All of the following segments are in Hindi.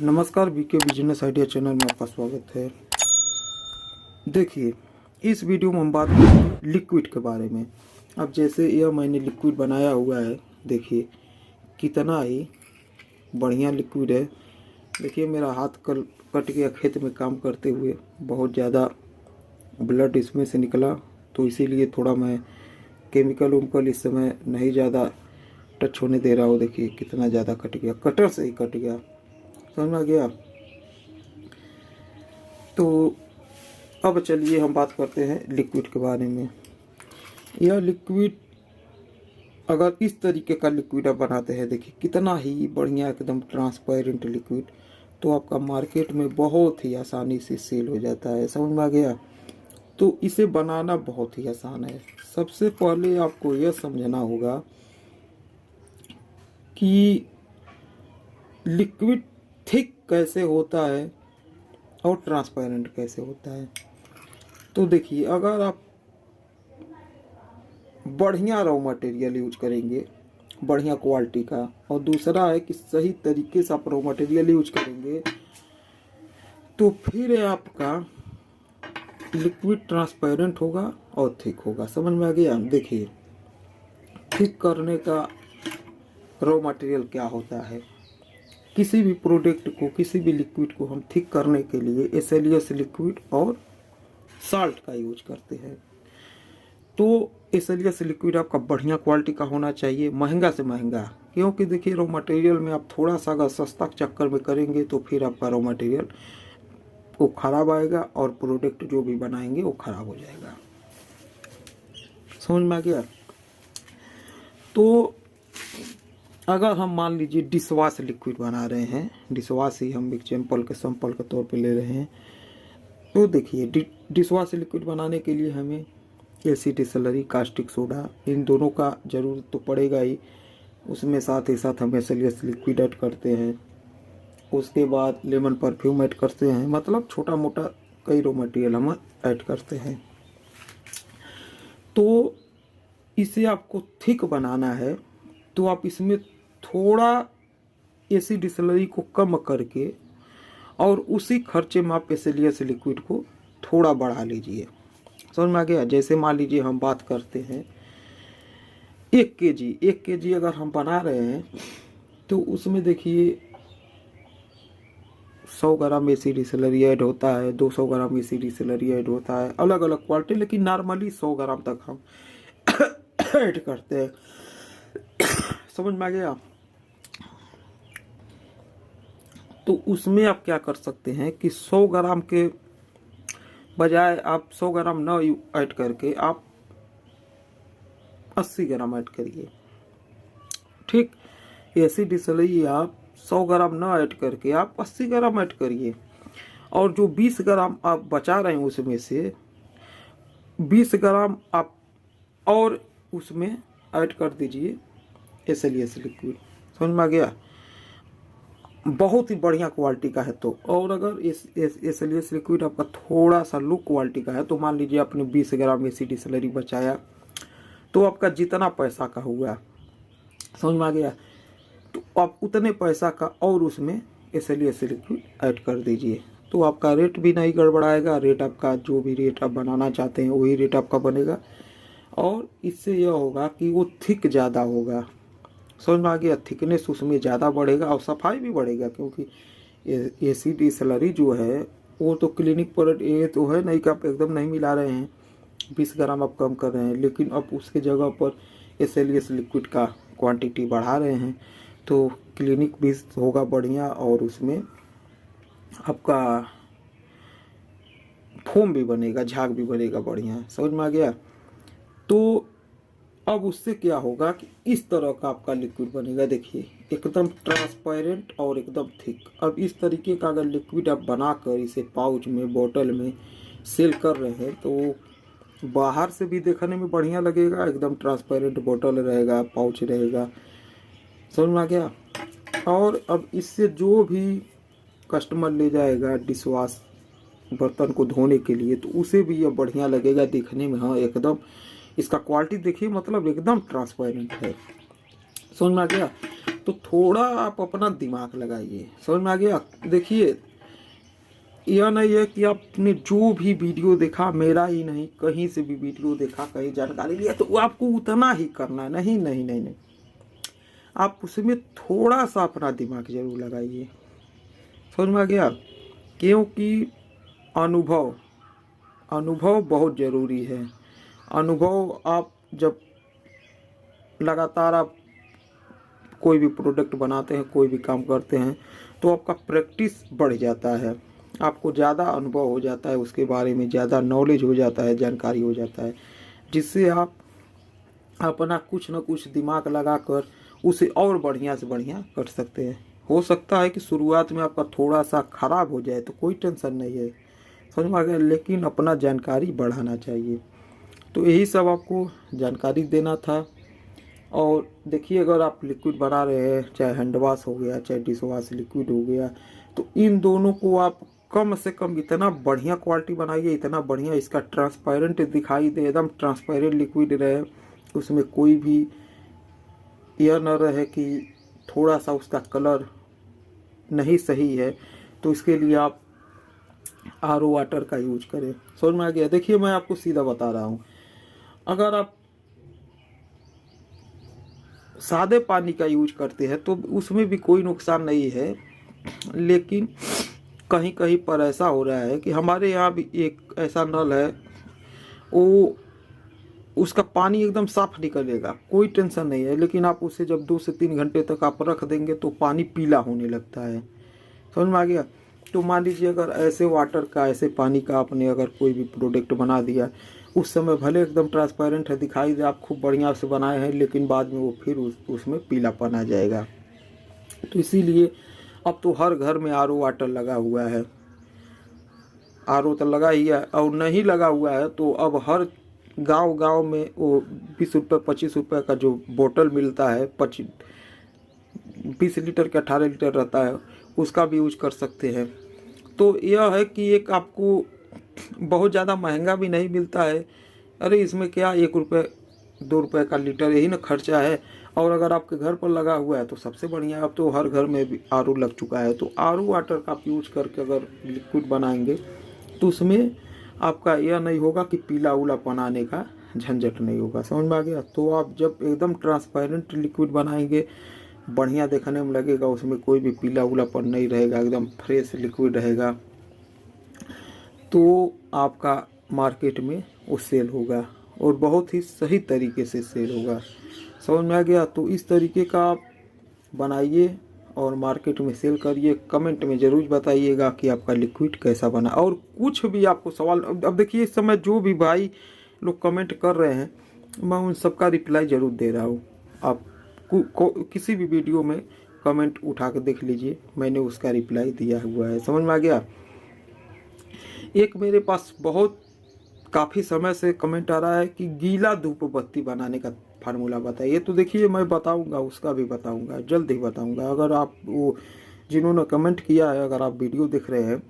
नमस्कार, बीके बिजनेस आइडिया चैनल में आपका स्वागत है। देखिए, इस वीडियो में हम बात करेंगे लिक्विड के बारे में। अब जैसे यह मैंने लिक्विड बनाया हुआ है, देखिए कितना ही बढ़िया लिक्विड है। देखिए मेरा हाथ कल कट गया खेत में काम करते हुए, बहुत ज़्यादा ब्लड इसमें से निकला, तो इसीलिए थोड़ा मैं केमिकल उमकल इस समय नहीं ज़्यादा टच होने दे रहा हूँ। देखिए कितना ज़्यादा कट गया, कटर से ही कट गया, समझ में आ गया। तो अब चलिए हम बात करते हैं लिक्विड के बारे में। यह लिक्विड, अगर इस तरीके का लिक्विड आप बनाते हैं, देखिए कितना ही बढ़िया एकदम ट्रांसपेरेंट लिक्विड, तो आपका मार्केट में बहुत ही आसानी से सेल हो जाता है, समझ में आ गया। तो इसे बनाना बहुत ही आसान है। सबसे पहले आपको यह समझना होगा कि लिक्विड थिक कैसे होता है और ट्रांसपेरेंट कैसे होता है। तो देखिए, अगर आप बढ़िया रॉ मटेरियल यूज करेंगे, बढ़िया क्वालिटी का, और दूसरा है कि सही तरीके से आप रॉ मटेरियल यूज करेंगे, तो फिर आपका लिक्विड ट्रांसपेरेंट होगा और थिक होगा, समझ में आ गया। देखिए थिक करने का रॉ मटेरियल क्या होता है। किसी भी प्रोडक्ट को, किसी भी लिक्विड को हम थिक करने के लिए एसएलएस लिक्विड और साल्ट का यूज करते हैं। तो एसएलएस लिक्विड आपका बढ़िया क्वालिटी का होना चाहिए, महंगा से महंगा, क्योंकि देखिए रॉ मटेरियल में आप थोड़ा सा अगर सस्ता चक्कर में करेंगे तो फिर आपका रॉ मटेरियल वो खराब आएगा और प्रोडक्ट जो भी बनाएंगे वो खराब हो जाएगा, समझ में आ गया। तो अगर हम मान लीजिए डिशवॉश लिक्विड बना रहे हैं, डिशवॉश ही हम एग्जाम्पल के सैंपल के तौर पे ले रहे हैं, तो देखिए डिशवॉश लिक्विड बनाने के लिए हमें एसिड डिसलरी, कास्टिक सोडा, इन दोनों का ज़रूरत तो पड़ेगा ही। उसमें साथ ही साथ हम एसएलएस लिक्विड ऐड करते हैं, उसके बाद लेमन परफ्यूम ऐड करते हैं, मतलब छोटा मोटा कई रॉ मटेरियल हम ऐड करते हैं। तो इसे आपको थिक बनाना है, तो आप इसमें थोड़ा एसिड डिसलरी को कम करके और उसी खर्चे में आप एसएलएस लिक्विड को थोड़ा बढ़ा लीजिए, समझ में आ गया। जैसे मान लीजिए हम बात करते हैं 1 केजी अगर हम बना रहे हैं, तो उसमें देखिए 100 ग्राम एसिड डिसलरी ऐड होता है, 200 ग्राम एसिड डिसलरी ऐड होता है, अलग अलग क्वालिटी, लेकिन नॉर्मली 100 ग्राम तक हम ऐड करते हैं, समझ में आ गया। तो उसमें आप क्या कर सकते हैं कि 100 ग्राम के बजाय आप 100 ग्राम न ऐड करके आप 80 ग्राम ऐड करिए, ठीक। एसिड डिसलरी आप 100 ग्राम न ऐड करके आप 80 ग्राम ऐड करिए, और जो 20 ग्राम आप बचा रहे हैं उसमें से 20 ग्राम आप और उसमें ऐड कर दीजिए एसएलएस लिक्विड, समझ में आ गया। बहुत ही बढ़िया क्वालिटी का है तो, और अगर एसएलएस लिक्विड आपका थोड़ा सा लो क्वालिटी का है, तो मान लीजिए आपने 20 ग्राम एसिड डिसलरी बचाया, तो आपका जितना पैसा का हुआ, समझ में आ गया, तो आप उतने पैसा का और उसमें एसएलएस लिक्विड ऐड कर दीजिए, तो आपका रेट भी नहीं गड़बड़ाएगा। रेट आपका जो भी रेट आप बनाना चाहते हैं वही रेट आपका बनेगा, और इससे यह होगा कि वो थिक ज़्यादा होगा, समझ में आ गया। थिकनेस उसमें ज़्यादा बढ़ेगा और सफाई भी बढ़ेगा, क्योंकि एसिड डिसलरी जो है वो तो क्लिनिक पर ये तो है नहीं कि आप एकदम नहीं मिला रहे हैं, 20 ग्राम आप कम कर रहे हैं, लेकिन अब उसके जगह पर एसएलएस लिक्विड का क्वांटिटी बढ़ा रहे हैं, तो क्लिनिक भी होगा बढ़िया, और उसमें आपका फोम भी बनेगा, झाग भी बनेगा बढ़िया, समझ में आ गया। तो अब उससे क्या होगा कि इस तरह का आपका लिक्विड बनेगा, देखिए एकदम ट्रांसपेरेंट और एकदम थिक। अब इस तरीके का अगर लिक्विड आप बनाकर इसे पाउच में, बोतल में सेल कर रहे हैं, तो बाहर से भी देखने में बढ़िया लगेगा, एकदम ट्रांसपेरेंट बोतल रहेगा, पाउच रहेगा, समझ में आ गया। और अब इससे जो भी कस्टमर ले जाएगा डिशवॉश बर्तन को धोने के लिए, तो उसे भी यह बढ़िया लगेगा दिखने में। हाँ, एकदम इसका क्वालिटी देखिए, मतलब एकदम ट्रांसपेरेंट है, समझ में आ गया। तो थोड़ा आप अपना दिमाग लगाइए। समझ में आ गया? देखिए, यह नहीं है कि आपने जो भी वीडियो देखा, मेरा ही नहीं, कहीं से भी वीडियो देखा, कहीं जानकारी लिया तो आपको उतना ही करना, नहीं नहीं नहीं नहीं, आप उसमें थोड़ा सा अपना दिमाग जरूर लगाइए। समझ में आ गया? क्योंकि अनुभव अनुभव बहुत ज़रूरी है। अनुभव आप जब लगातार आप कोई भी प्रोडक्ट बनाते हैं, कोई भी काम करते हैं, तो आपका प्रैक्टिस बढ़ जाता है, आपको ज़्यादा अनुभव हो जाता है, उसके बारे में ज़्यादा नॉलेज हो जाता है, जानकारी हो जाता है, जिससे आप अपना कुछ न कुछ दिमाग लगाकर उसे और बढ़िया से बढ़िया कर सकते हैं। हो सकता है कि शुरुआत में आपका थोड़ा सा खराब हो जाए तो कोई टेंशन नहीं है, समझ में आ गया, लेकिन अपना जानकारी बढ़ाना चाहिए। तो यही सब आपको जानकारी देना था। और देखिए, अगर आप लिक्विड बना रहे हैं, चाहे हैंड वॉश हो गया, चाहे डिश वॉश लिक्विड हो गया, तो इन दोनों को आप कम से कम इतना बढ़िया क्वालिटी बनाइए, इतना बढ़िया इसका ट्रांसपेरेंट दिखाई दे, एकदम ट्रांसपेरेंट लिक्विड रहे, उसमें कोई भी यह न रहे कि थोड़ा सा उसका कलर नहीं सही है, तो इसके लिए आप आरओ वाटर का यूज करें। समझ में आ गया? देखिए, मैं आपको सीधा बता रहा हूँ, अगर आप सादे पानी का यूज करते हैं तो उसमें भी कोई नुकसान नहीं है, लेकिन कहीं कहीं पर ऐसा हो रहा है कि हमारे यहाँ भी एक ऐसा नल है, वो उसका पानी एकदम साफ निकलेगा, कोई टेंशन नहीं है, लेकिन आप उसे जब 2 से 3 घंटे तक आप रख देंगे तो पानी पीला होने लगता है। समझ में आ गया? तो मान लीजिए, अगर ऐसे वाटर का, ऐसे पानी का आपने अगर कोई भी प्रोडक्ट बना दिया, उस समय भले एकदम ट्रांसपेरेंट है, दिखाई दे आप खूब बढ़िया से बनाए हैं, लेकिन बाद में वो फिर उसमें पीलापन आ जाएगा। तो इसीलिए अब तो हर घर में आरओ वाटर लगा हुआ है, आरओ तो लगा ही है, और नहीं लगा हुआ है तो अब हर गांव गांव में वो 20 रुपये 25 रुपये का जो बोतल मिलता है, 20 लीटर का 18 लीटर रहता है, उसका भी यूज कर सकते हैं। तो यह है कि एक आपको बहुत ज़्यादा महंगा भी नहीं मिलता है, अरे इसमें क्या 1 रुपये 2 रुपये का लीटर यही ना खर्चा है, और अगर आपके घर पर लगा हुआ है तो सबसे बढ़िया। अब तो हर घर में भी आरओ लग चुका है, तो आरओ वाटर का आप यूज करके अगर लिक्विड बनाएंगे तो उसमें आपका यह नहीं होगा कि पीला उला बनाने का झंझट नहीं होगा। समझ में आ गया? तो आप जब एकदम ट्रांसपेरेंट लिक्विड बनाएंगे, बढ़िया देखने में लगेगा, उसमें कोई भी पीला उलापन नहीं रहेगा, एकदम फ्रेश लिक्विड रहेगा, तो आपका मार्केट में वो सेल होगा और बहुत ही सही तरीके से सेल होगा। समझ में आ गया? तो इस तरीके का आप बनाइए और मार्केट में सेल करिए। कमेंट में ज़रूर बताइएगा कि आपका लिक्विड कैसा बना, और कुछ भी आपको सवाल, अब देखिए, इस समय जो भी भाई लोग कमेंट कर रहे हैं, मैं उन सबका रिप्लाई ज़रूर दे रहा हूँ। आप किसी भी वीडियो में कमेंट उठा कर देख लीजिए, मैंने उसका रिप्लाई दिया हुआ है। समझ में आ गया? एक मेरे पास बहुत काफ़ी समय से कमेंट आ रहा है कि गीला धूप बत्ती बनाने का फार्मूला बताइए। तो देखिए, मैं बताऊंगा, उसका भी बताऊंगा, जल्द ही बताऊंगा। अगर आप वो जिन्होंने कमेंट किया है, अगर आप वीडियो देख रहे हैं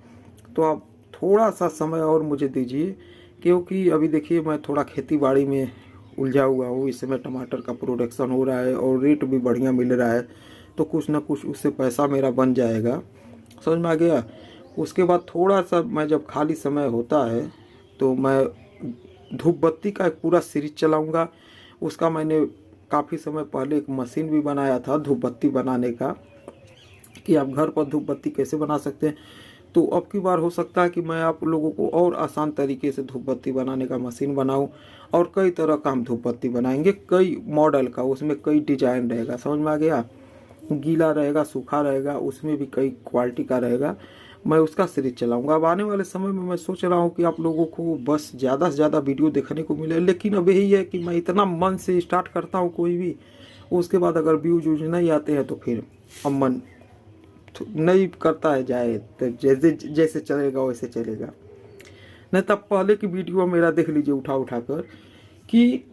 तो आप थोड़ा सा समय और मुझे दीजिए, क्योंकि अभी देखिए, मैं थोड़ा खेती बाड़ी में उलझा हुआ हूँ। इस समय टमाटर का प्रोडक्शन हो रहा है और रेट भी बढ़िया मिल रहा है, तो कुछ ना कुछ उससे पैसा मेरा बन जाएगा। समझ में आ गया? उसके बाद थोड़ा सा मैं जब खाली समय होता है तो मैं धूप बत्ती का एक पूरा सीरीज चलाऊंगा। उसका मैंने काफ़ी समय पहले एक मशीन भी बनाया था धूप बत्ती बनाने का, कि आप घर पर धूप बत्ती कैसे बना सकते हैं। तो अब की बार हो सकता है कि मैं आप लोगों को और आसान तरीके से धूप बत्ती बनाने का मशीन बनाऊं, और कई तरह का हम धूप बत्ती बनाएंगे, कई मॉडल का, उसमें कई डिजाइन रहेगा। समझ में आ गया? गीला रहेगा, सूखा रहेगा, उसमें भी कई क्वालिटी का रहेगा। मैं उसका सीरीज चलाऊंगा। अब आने वाले समय में मैं सोच रहा हूं कि आप लोगों को बस ज़्यादा से ज़्यादा वीडियो देखने को मिले, लेकिन अब यही है कि मैं इतना मन से स्टार्ट करता हूं कोई भी, उसके बाद अगर व्यूज नहीं आते हैं तो फिर अब मन नहीं करता है जाए, तो जैसे जैसे चलेगा वैसे चलेगा। नहीं तब पहले की वीडियो मेरा देख लीजिए उठा उठा कर, कि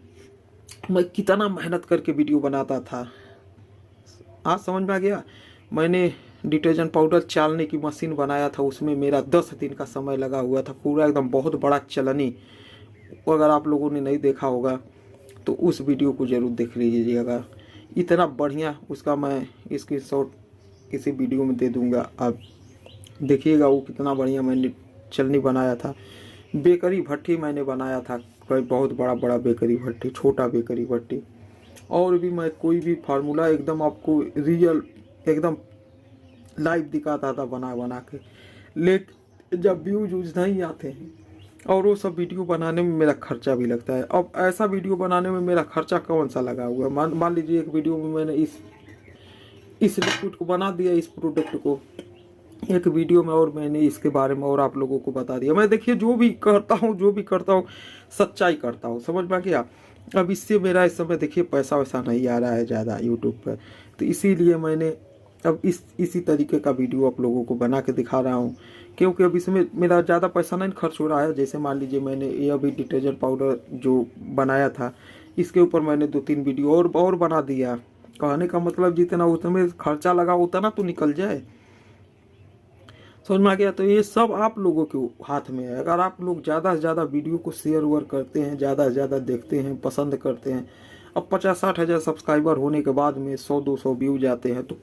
मैं कितना मेहनत करके वीडियो बनाता था। आज समझ में आ गया? मैंने डिटर्जेंट पाउडर चालने की मशीन बनाया था, उसमें मेरा 10 दिन का समय लगा हुआ था, पूरा एकदम बहुत बड़ा चलनी। अगर आप लोगों ने नहीं देखा होगा तो उस वीडियो को ज़रूर देख लीजिएगा। इतना बढ़िया उसका मैं स्क्रीनशॉट किसी वीडियो में दे दूंगा, आप देखिएगा वो कितना बढ़िया मैंने चलनी बनाया था। बेकरी भट्टी मैंने बनाया था, कोई बहुत बड़ा बेकरी भट्टी, छोटा बेकरी भट्टी, और भी मैं कोई भी फार्मूला एकदम आपको रियल एकदम लाइव दिखाता था बना के। लेकिन जब व्यूज नहीं आते हैं और वो सब वीडियो बनाने में मेरा खर्चा भी लगता है। अब ऐसा वीडियो बनाने में मेरा खर्चा कौन सा लगा हुआ है? मान लीजिए एक वीडियो में मैंने इस लिक्विड को बना दिया, इस प्रोडक्ट को एक वीडियो में, और मैंने इसके बारे में और आप लोगों को बता दिया। मैं देखिए जो भी करता हूँ सच्चाई करता हूँ, समझ में आ गया। अब इससे मेरा इस समय देखिए पैसा वैसा नहीं आ रहा है ज़्यादा यूट्यूब पर, तो इसीलिए मैंने अब इसी तरीके का वीडियो आप लोगों को बना के दिखा रहा हूँ, क्योंकि अब इसमें मेरा ज़्यादा पैसा नहीं खर्च हो रहा है। जैसे मान लीजिए मैंने ये अभी डिटर्जेंट पाउडर जो बनाया था, इसके ऊपर मैंने 2-3 वीडियो और बना दिया। कहने का मतलब जितना उसमें खर्चा लगा उतना तो निकल जाए, समझ में आ गया। तो ये सब आप लोगों के हाथ में है। अगर आप लोग ज़्यादा से ज़्यादा वीडियो को शेयर करते हैं, ज़्यादा से ज़्यादा देखते हैं, पसंद करते हैं। अब 50-60 हज़ार सब्सक्राइबर होने के बाद में 100-200 व्यू जाते हैं, तो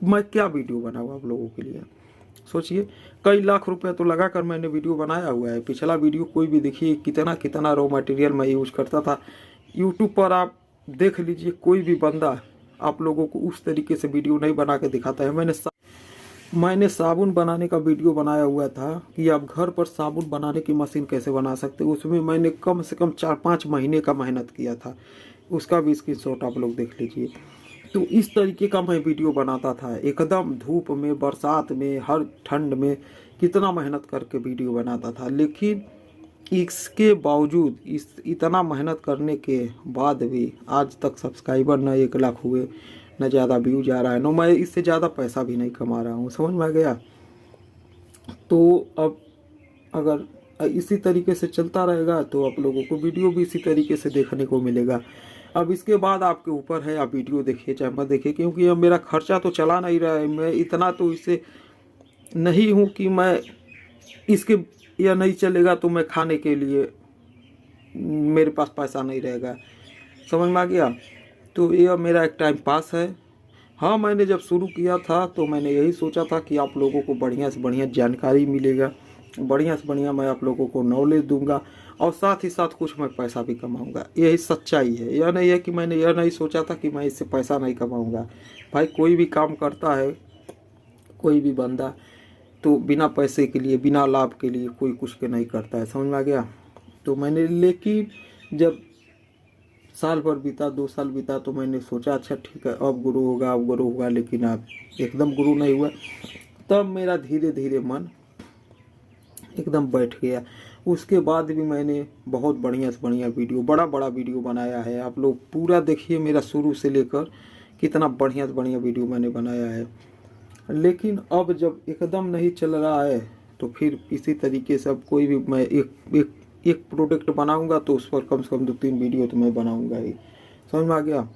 मैं क्या वीडियो बनाऊँ आप लोगों के लिए? सोचिए, कई लाख रुपए तो लगा कर मैंने वीडियो बनाया हुआ है। पिछला वीडियो कोई भी देखिए, कितना रॉ मटेरियल मैं यूज़ करता था। यूट्यूब पर आप देख लीजिए, कोई भी बंदा आप लोगों को उस तरीके से वीडियो नहीं बना के दिखाता है। मैंने साबुन बनाने का वीडियो बनाया हुआ था कि आप घर पर साबुन बनाने की मशीन कैसे बना सकते हो। उसमें मैंने कम से कम 4-5 महीने का मेहनत किया था, उसका भी स्क्रीनशॉट आप लोग देख लीजिए। तो इस तरीके का मैं वीडियो बनाता था, एकदम धूप में, बरसात में, हर ठंड में, कितना मेहनत करके वीडियो बनाता था। लेकिन इसके बावजूद, इतना मेहनत करने के बाद भी आज तक सब्सक्राइबर न 1 लाख हुए, न ज़्यादा व्यूज आ रहा है, न मैं इससे ज़्यादा पैसा भी नहीं कमा रहा हूँ, समझ में आ गया। तो अब अगर इसी तरीके से चलता रहेगा तो आप लोगों को वीडियो भी इसी तरीके से देखने को मिलेगा। अब इसके बाद आपके ऊपर है, आप वीडियो देखिए चाहे मत देखिए, क्योंकि अब मेरा खर्चा तो चला नहीं रहा है। मैं इतना तो इससे नहीं हूँ कि मैं इसके या नहीं चलेगा तो मैं खाने के लिए मेरे पास पैसा नहीं रहेगा, समझ में आ गया। तो ये मेरा एक टाइम पास है। हाँ, मैंने जब शुरू किया था तो मैंने यही सोचा था कि आप लोगों को बढ़िया से बढ़िया जानकारी मिलेगा, बढ़िया से बढ़िया मैं आप लोगों को नॉलेज दूंगा, और साथ ही साथ कुछ मैं पैसा भी कमाऊंगा। यही सच्चाई है। यह नहीं है कि मैंने यह नहीं सोचा था कि मैं इससे पैसा नहीं कमाऊंगा। भाई, कोई भी काम करता है, कोई भी बंदा, तो बिना पैसे के लिए, बिना लाभ के लिए कोई कुछ के नहीं करता है, समझ में आ गया। तो मैंने, लेकिन जब साल भर बीता, 2 साल बीता, तो मैंने सोचा अच्छा ठीक है, अब गुरु होगा, लेकिन अब एकदम गुरु नहीं हुआ। तब मेरा धीरे धीरे मन एकदम बैठ गया। उसके बाद भी मैंने बहुत बढ़िया से बढ़िया वीडियो, बड़ा वीडियो बनाया है। आप लोग पूरा देखिए, मेरा शुरू से लेकर कितना बढ़िया से बढ़िया वीडियो मैंने बनाया है। लेकिन अब जब एकदम नहीं चल रहा है तो फिर इसी तरीके से अब कोई भी मैं एक प्रोडक्ट बनाऊंगा तो उस पर कम से कम 2-3 वीडियो तो मैं बनाऊंगा ही, समझ में आ गया।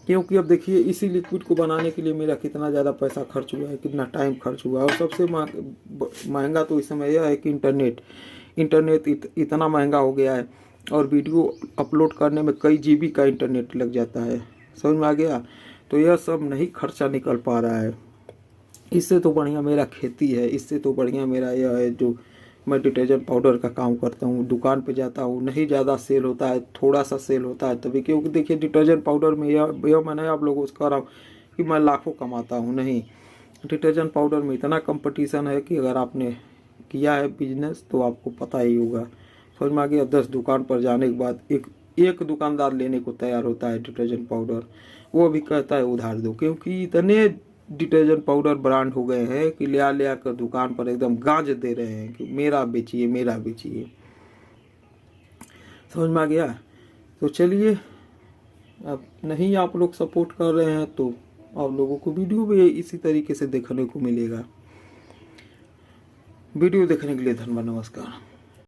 क्योंकि अब देखिए, इसी लिक्विड को बनाने के लिए मेरा कितना ज़्यादा पैसा खर्च हुआ है, कितना टाइम खर्च हुआ है। और सबसे महंगा तो इस समय यह है कि इंटरनेट इतना महंगा हो गया है, और वीडियो अपलोड करने में कई GB का इंटरनेट लग जाता है, समझ में आ गया। तो यह सब नहीं खर्चा निकल पा रहा है। इससे तो बढ़िया मेरा खेती है, इससे तो बढ़िया मेरा यह है जो मैं डिटर्जेंट पाउडर का काम करता हूँ। दुकान पे जाता हूँ, नहीं ज़्यादा सेल होता है, थोड़ा सा सेल होता है तभी। क्योंकि देखिए, डिटर्जेंट पाउडर में यह मैंने आप लोगों को कह रहा हूँ कि मैं लाखों कमाता हूँ, नहीं। डिटर्जेंट पाउडर में इतना कंपटीशन है कि अगर आपने किया है बिजनेस तो आपको पता ही होगा, समझ में आ गया। 10 दुकान पर जाने के बाद एक दुकानदार लेने को तैयार होता है डिटर्जेंट पाउडर, वो भी कहता है उधार दो। क्योंकि इतने डिटर्जेंट पाउडर ब्रांड हो गए हैं कि ले आकर दुकान पर एकदम गाज दे रहे हैं कि मेरा बेचिए। समझ में आ गया। तो चलिए, अब नहीं आप लोग सपोर्ट कर रहे हैं तो आप लोगों को वीडियो भी इसी तरीके से देखने को मिलेगा। वीडियो देखने के लिए धन्यवाद, नमस्कार।